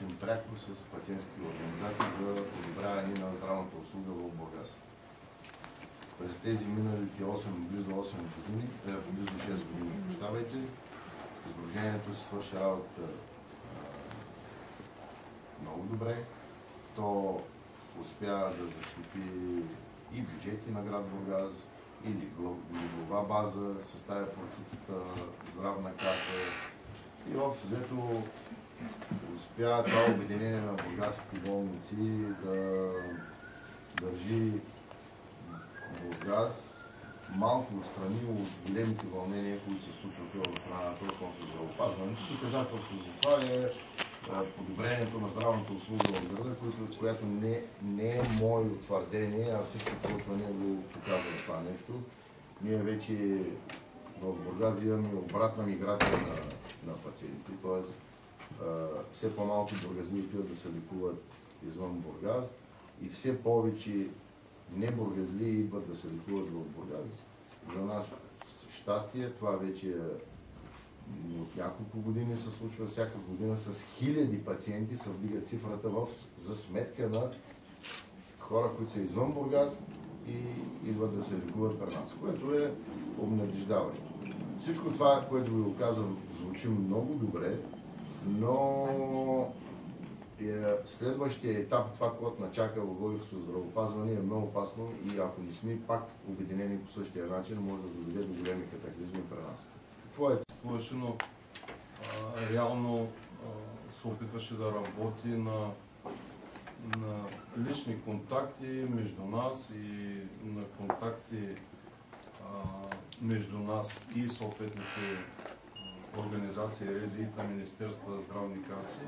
сътрудничим пряко с пациентските организации за подобряване на здравната услуга в Бургас. През тези миналите близо 8 години, близо 6 години, Сдружението си свърши работа много добре. То успя да защити и бюджети на град Бургас, и леглова база с тая прочутата здравна карта. И общо взето успя това обединение на бургаските болници да държи Бургас малко отстрани от големите вълнения, които се случват в страната относно здравеопазването. Доказателство за това е подобрението на здравната услуга в града, която не е мое твърдение, а всички проучвания го показват това нещо. Ние вече в Бургас имаме обратна миграция на пациенти, т.е. все по-малко бургазли отиват да се лекуват извън Бургас и все повече не бургазли идват да се лекуват в Бургас. За нас щастие, това вече от няколко години се случва, всяка година с хиляди пациенти се вдига цифрата за сметка на хора, които са извън Бургас и идват да се лекуват при нас, което е обнадеждаващо. Всичко това, което ви казвам, звучи много добре, но следващия етап, това, което начака в българското здравеопазване, е много опасно и ако не сме пак обединени по същия начин, може да доведе до големи катаклизми при нас. Какво е? Но реално се опитваше да работи на лични контакти между нас и на контакти между нас и съответните организации, РЗИ на Министерства за здравни каси.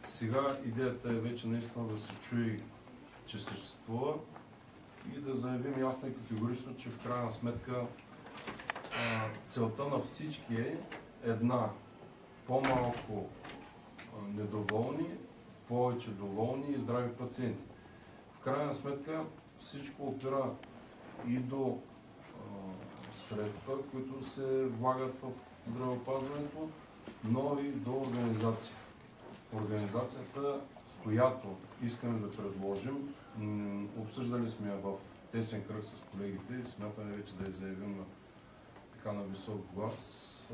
Сега идеята е вече наистина да се чуе, че съществува и да заявим ясно и категорично, че в крайна сметка целта на всички е една: по-малко недоволни, повече доволни и здрави пациенти. В крайна сметка всичко опира и до средства, които се влагат в здравеопазването, но и до организация. Организацията, която искаме да предложим, обсъждали сме я в тесен кръг с колегите и смятаме вече да я заявим на висок глас,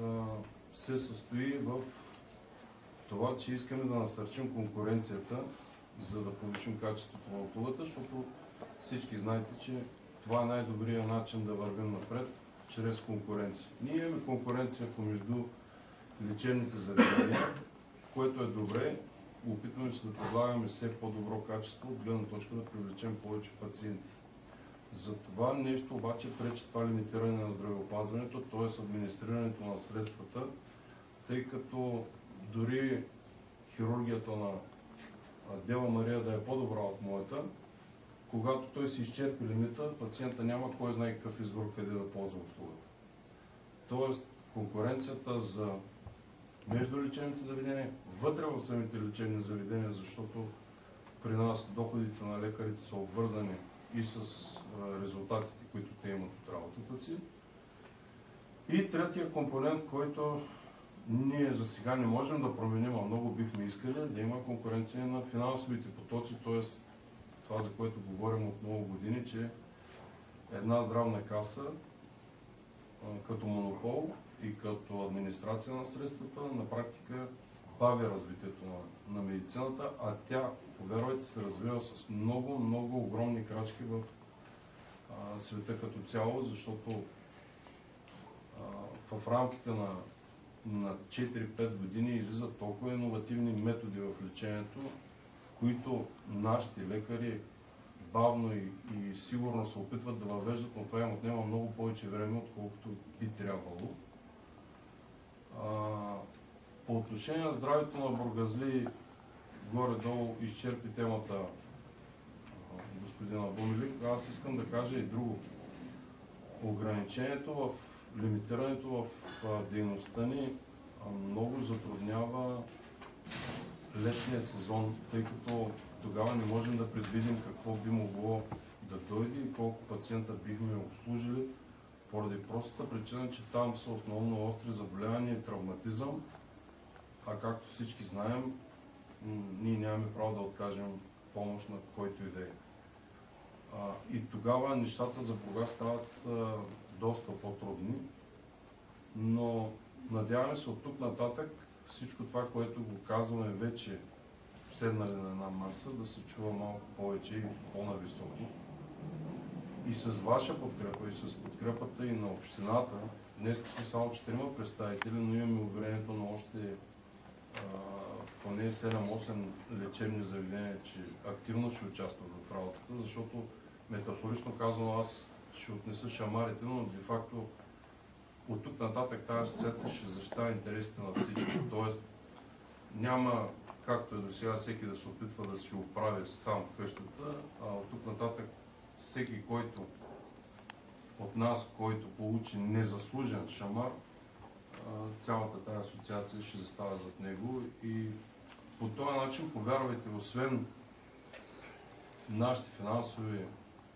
се състои в това, че искаме да насърчим конкуренцията, за да повишим качеството на услугата, защото всички знаете, че това е най-добрият начин да вървим напред, чрез конкуренция. Ние имаме конкуренция помежду лечебните заведения, което е добре. Опитваме се да предлагаме все по-добро качество, от гледна точка да привлечем повече пациенти. За това нещо обаче пречи това лимитиране на здравеопазването, т.е. администрирането на средствата, тъй като дори хирургията на Дева Мария да е по-добра от моята, когато той се изчерпи лимита, пациента няма кой знае какъв избор къде да ползва услугата. Тоест конкуренцията за между лечебните заведения, вътре в самите лечебни заведения, защото при нас доходите на лекарите са обвързани и с резултатите, които те имат от работата си. И третия компонент, който ние за сега не можем да променим, а много бихме искали, да има конкуренция на финансовите потоци, т.е. това, за което говорим от много години, че една здравна каса като монопол и като администрация на средствата на практика бави развитието на медицината, а тя, повярвайте, се развива с много, много огромни крачки в света като цяло, защото в рамките на 4-5 години излизат толкова иновативни методи в лечението, които нашите лекари бавно и сигурно се опитват да въвеждат, но това им отнема много повече време, отколкото би трябвало. По отношение на здравето на бургазли, горе-долу изчерпи темата господина Бумелик, аз искам да кажа и друго. Ограничението лимитирането в дейността ни много затруднява летния сезон, тъй като тогава не можем да предвидим какво би могло да дойде и колко пациента бихме обслужили, поради простата причина, че там са основно остри заболявания и травматизъм, а както всички знаем, ние нямаме право да откажем помощ на който и да е. И тогава нещата за Бургас стават доста по-трудни, но надяваме се от тук нататък всичко това, което го казваме вече седнали на една маса, да се чува малко повече и по-нависоко. И с ваша подкрепа, и с подкрепата и на общината, днес сме само 4 представители, но имаме уверението на още поне 7-8 лечебни заведения, че активно ще участват в работата, защото метафорично казано аз ще отнеса шамарите, но де-факто от тук нататък тази асоциация ще защитава интересите на всички. Тоест няма, както е до сега, всеки да се опитва да си оправи сам къщата, а от тук нататък всеки, който от нас, който получи незаслужен шамар, цялата тази асоциация ще застава зад него и по този начин, повярвайте, освен нашите финансови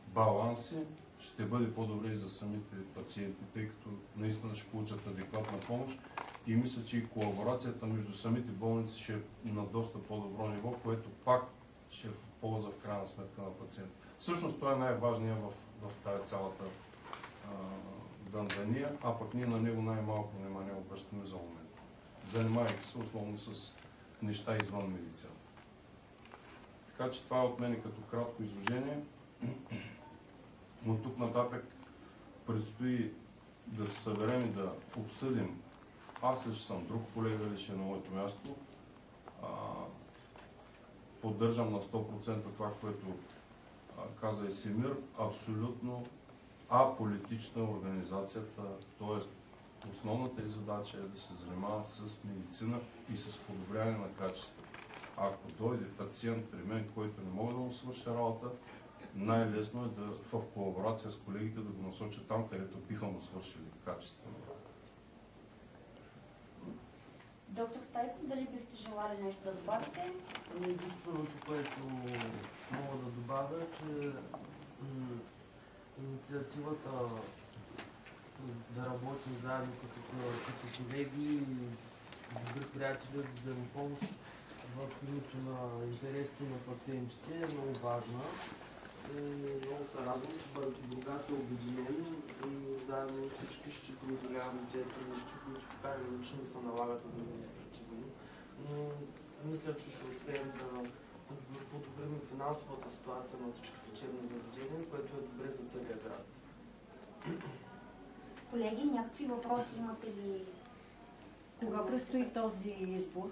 баланси, ще бъде по-добре и за самите пациенти, тъй като наистина ще получат адекватна помощ и мисля, че и колаборацията между самите болници ще е на доста по-добро ниво, което пак ще е в полза в крайна сметка на пациента. Всъщност това е най-важният в тази цялата дандания, а пък ние на него най-малко внимание обръщаме за момент. Занимавайки се основно с неща извън медицина. Така че това е от мен като кратко изложение. Но тук нататък предстои да се съберем и да обсъдим. Аз ли ще съм, друг колега ли ще е на моето място. Поддържам на 100% това, което каза Есемир. Абсолютно аполитична организацията, т.е. основната ѝ задача е да се занимава с медицина и с подобряване на качеството. Ако дойде пациент при мен, който не може да му свърши работа, най-лесно е да в колаборация с колегите да го насочат там, където биха му свършили качествено. Доктор Стайков, дали бихте желали нещо да добавите? Единственото, което мога да добавя, че инициативата да работим заедно като колеги, добри приятели, за взаимопомощ в името на интересите на пациентите е много важна. Много се радвам, че Бургас е обединен и заедно всички ще преодоляваме тези трудности, които така или иначе не се налагат административно. Но мисля, че ще успеем да подобрим финансовата ситуация на всички лечебни заведения, което е добре за целия град. Колеги, някакви въпроси имате ли? Кога предстои този избор?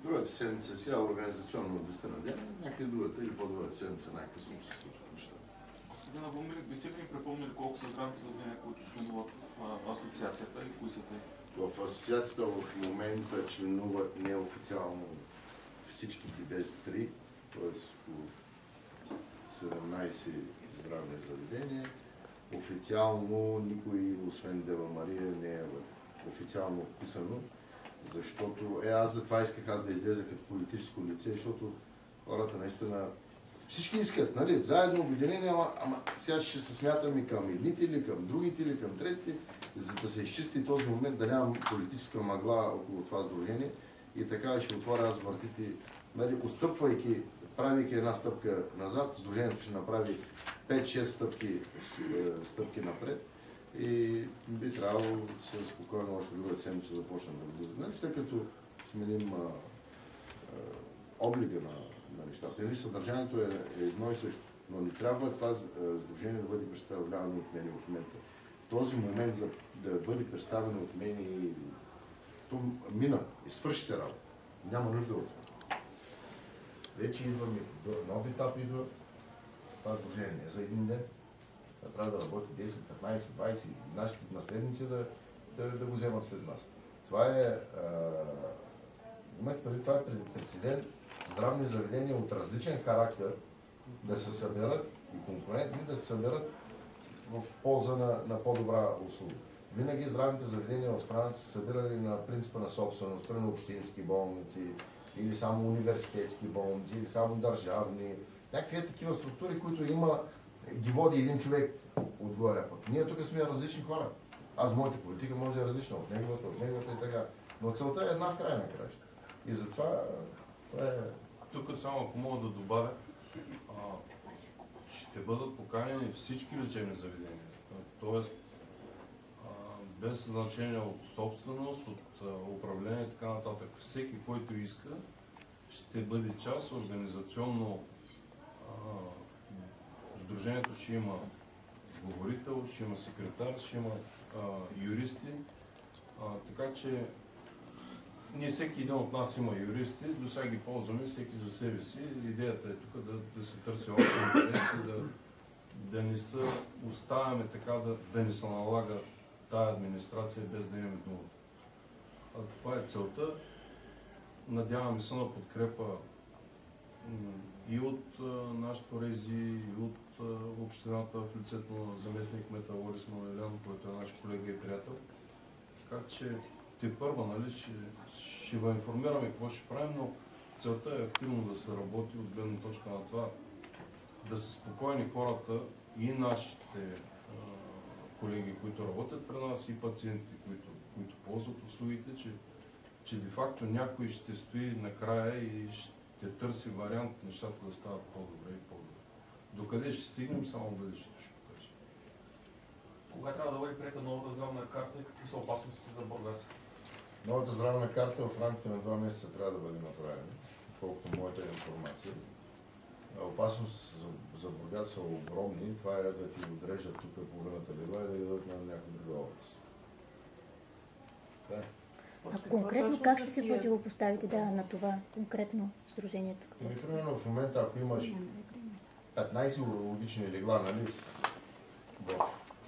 Другата седмица сега организационно да сте надяваме, някъде другата или по-другата седмица най-късно ще се случат нещата. Господин Абомилик, бихте ли ми припомнили колко са здравните заведения, които членуват в асоциацията и кои са те? В асоциацията в момента членуват неофициално всичките без 3, т.е. 17 здравни заведения. Официално никой, освен Дева Мария, не е официално вписано, защото аз затова исках да излеза като политическо лице, защото хората наистина всички искат, нали, заедно обединение, ама сега ще се смятаме към едните или към другите или към третите, за да се изчисти този момент, да нямам политическа мъгла около това сдружение и така ще отворя аз вратите, нали, отстъпвайки, правейки една стъпка назад, сдружението ще направи 5-6 стъпки напред и би трябвало се спокойно още друга седмица да почнем да влизаме. Нали, след като сменим облика на нещата. Нали, съдържанието е едно и също, но не трябва това сдружение да бъде представлявано от мен в момента. Този момент да бъде представено от мен и то мина и свърши се работа. Няма нужда от това. Вече идваме, нов етап идва това сдружение за един ден. Трябва да работи 10, 15, 20 и нашите наследници да го вземат след нас. Това е това е прецедент здравни заведения от различен характер да се съберат и конкурентни да се съберат в полза на по-добра услуга. Винаги здравните заведения в страната са събирали на принципа на собственост, на общински болници, или само университетски болници, или само държавни. Някакви такива структури, които ги води един човек отгоре. Пък ние тук сме различни хора. Моята политика може да е различна от неговата и така. Но целта е една в края на кращата. И затова това е тук само ако мога да добавя, ще бъдат поканени всички лечебни заведения. Тоест, без значение от собственост, от управление и така нататък. Всеки, който иска, ще бъде част. Организационно сдружението ще има говорител, ще има секретар, ще има юристи. Така че ние всеки един от нас има юристи, до сега ги ползваме всеки за себе си. Идеята е тук да се търси общ интерес и да не се оставяме така, да не се налага тая администрация без да имаме дума. Това е целта. Надяваме се на подкрепа и от нашото РЕЗИ, и от общината в лицето на заместник кмета Лорис Манелян, който е наш колега и приятел. Така че тепърва, нали, ще ви информираме какво ще правим, но целта е активно да се работи от гледна точка на това да са спокойни хората и нашите колеги, които работят при нас, и пациентите, които ползват услугите, че де-факто някой ще стои накрая и ще търси вариант нещата да стават по-добре и по-добре. Докъде ще стигнем, само бъдещето ще покаже. Кога трябва да бъде приета новата здравна карта и какви са опасности за Бургас? Новата здравна карта в рамките на 2 месеца трябва да бъде направена, колкото моята информация. Опасност за Бургас са огромни. Това е да ти отрежат тук половината легла и да ги дадат на някаква друга област. А конкретно как ще се противопоставите на това конкретно сдружението? Примерно в момента, ако имаш 15 урологични легла на лист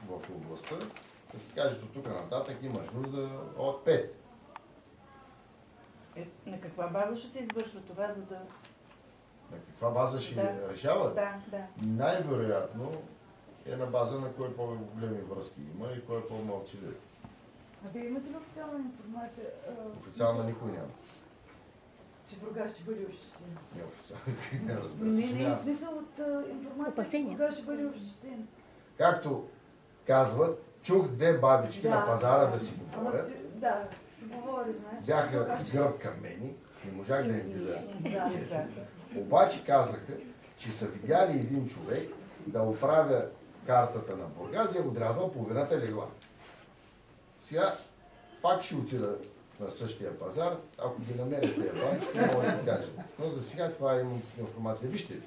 в областта, да ти кажеш от тук нататък имаш нужда от 5. На каква база ще се извършва това, за да... На каква база ще решават? Да. Най-вероятно е на база на кой по-големи връзки има и кой е по-мълчалив. А вие имате ли официална информация? Официална никой няма. Че Бургас ще бъде ощетен? Не официална, не разбира се. Не е смисъл от информация, че Бургас ще бъде ощетен. Както казват, чух 2 бабички на пазара да си говорят. Да, си говори, значи. Бяха с гръб към мене, не можах да им видя. Да. Обаче казаха, че са видяли един човек да оправя картата на Бургас и е отрязал половината легла. Сега пак ще отида на същия пазар, ако ги намерите тези бабички, мога да ви кажа. Но за сега това имам информация. Вижте,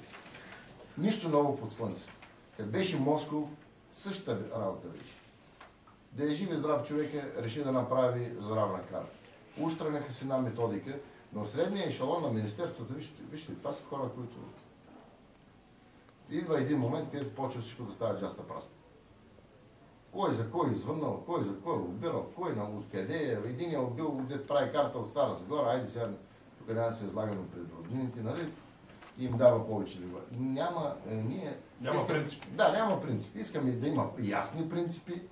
нищо ново под слънцето. Като беше Москов, същата работа беше. Да е жив и здрав човек реши да направи здравна карта. Устраняха си една методика, но средния ешелон на министерствата, вижте, това са хора, които... Идва един момент, където почва всичко да става джаста праста. Кой за кой извърнал, кой за кой отбирал, кой на откъде е. Единият отбил, де прави карта от Стара Загора, айде сега, тук няма да се излагаме пред роднините, нали? И им дава повече легла. Няма принцип. Да, няма принцип. Искаме да има ясни принципи,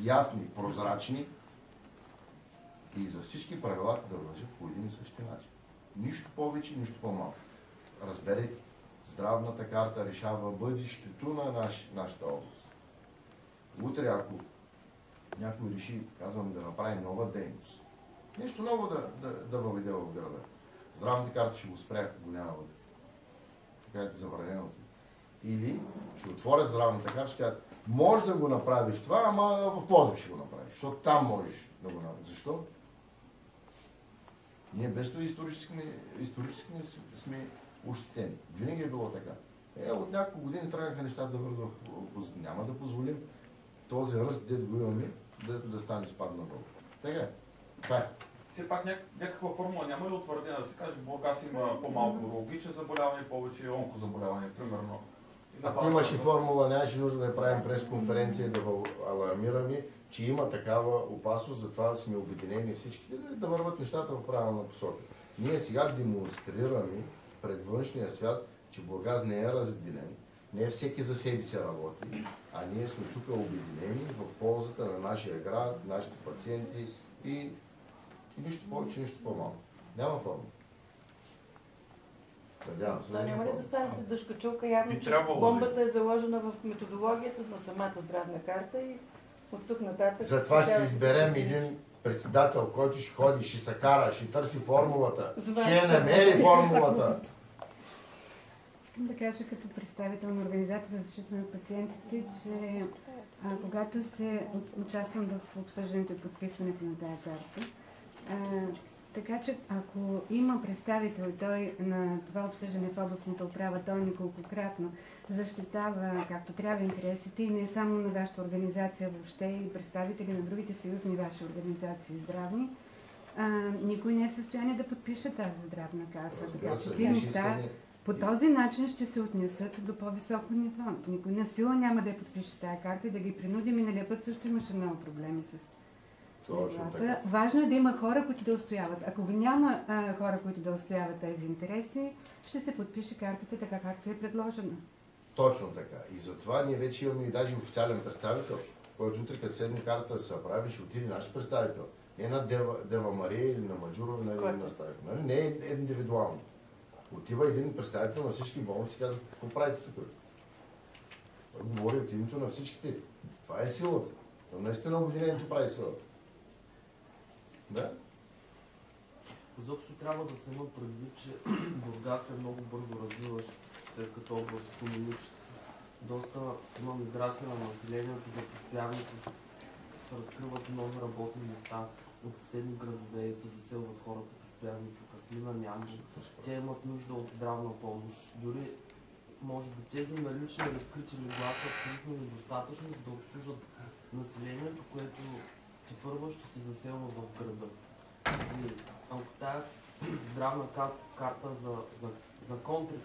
ясни, прозрачни и за всички правилата да вържат по един и същи начин. Нищо повече, нищо по-малко. Разберете, здравната карта решава бъдещето на нашата област. Утре, ако някой реши, казвам, да направи нова дейност, нещо ново да въведе в града. Здравната карта ще го спре, ако го няма вътре. Така е забраненото. Или ще отворят здравната карта, ще кажат, може да го направиш това, ама в Пловдив ще го направиш, защото там можеш да го направиш. Защо? Ние без това исторически сме ощетени. Винаги е било така. От няколко години тръгнаха нещата да върват. Няма да позволим този ръст, дето го имаме, да стане спад надолу. Така е. Това е. Все пак някаква формула няма ли утвърдена да се каже, Бургас има по-малко урологични заболявания, повече онкозаболявания, примерно? Ако имаше формула, нямаше нужда да правим пресконференция и да алармираме, че има такава опасност, затова сме обединени всички да върват нещата в правилна посока. Ние сега демонстрираме пред външния свят, че Бургас не е разединен, не всеки за себе си работи, а ние сме тук обединени в ползата на нашия град, нашите пациенти и нищо повече, нищо по-малко. Няма форма. Това няма ли да станете дъжкачулка? Явно, че бомбата е заложена в методологията на самата здравна карта и от тук нататък... Затова ще изберем един председател, който ще ходи, ще се кара, ще търси формулата, ще намери формулата. Искам да кажа като представител на Организацията за защита на пациентите, че когато участвам в обсъждането и подписването на тази карта, така че ако има представител той на това обсъждане в областната управа, той неколкократно защитава както трябва интересите и не само на вашата организация въобще и представители на другите съюзни ваши организации здравни, никой не е в състояние да подпише тази здравна каса. Така че тези неща по този начин ще се отнесат до по-високо ниво. Никой на сила няма да я подпише тази карта и да ги принуди. Миналия път също имаше много проблеми с това. Важно е да има хора, които да устояват. Ако ги няма хора, които да устояват тези интереси, ще се подпише картата така, както е предложена. Точно така. И затова ние вече имаме и даже официален представител, който утре като седне карта да се прави, ще отиде наш представител. Не на Дева Мария или на Маджурова, на Стайко. Не е индивидуално. Отива един представител на всички болници и казва, какво правите тук? Той говори от името на всичките. Това е силата. Но наистина обединението прави силата. Да? Изобщо трябва да се има предвид, че Бургас е много бързо развиващ се като област икономически. Доста има миграция на населението за постоянното се разкриват нови работни места от съседни градове и се заселват хората постоянно тук. Смина, Ямбол. Те имат нужда от здравна помощ. Дори, може би, тези налични разкрити легла са абсолютно недостатъчни, за да обслужат населението, което тепърва ще се заселва в града. И ако тази здравна карта за контри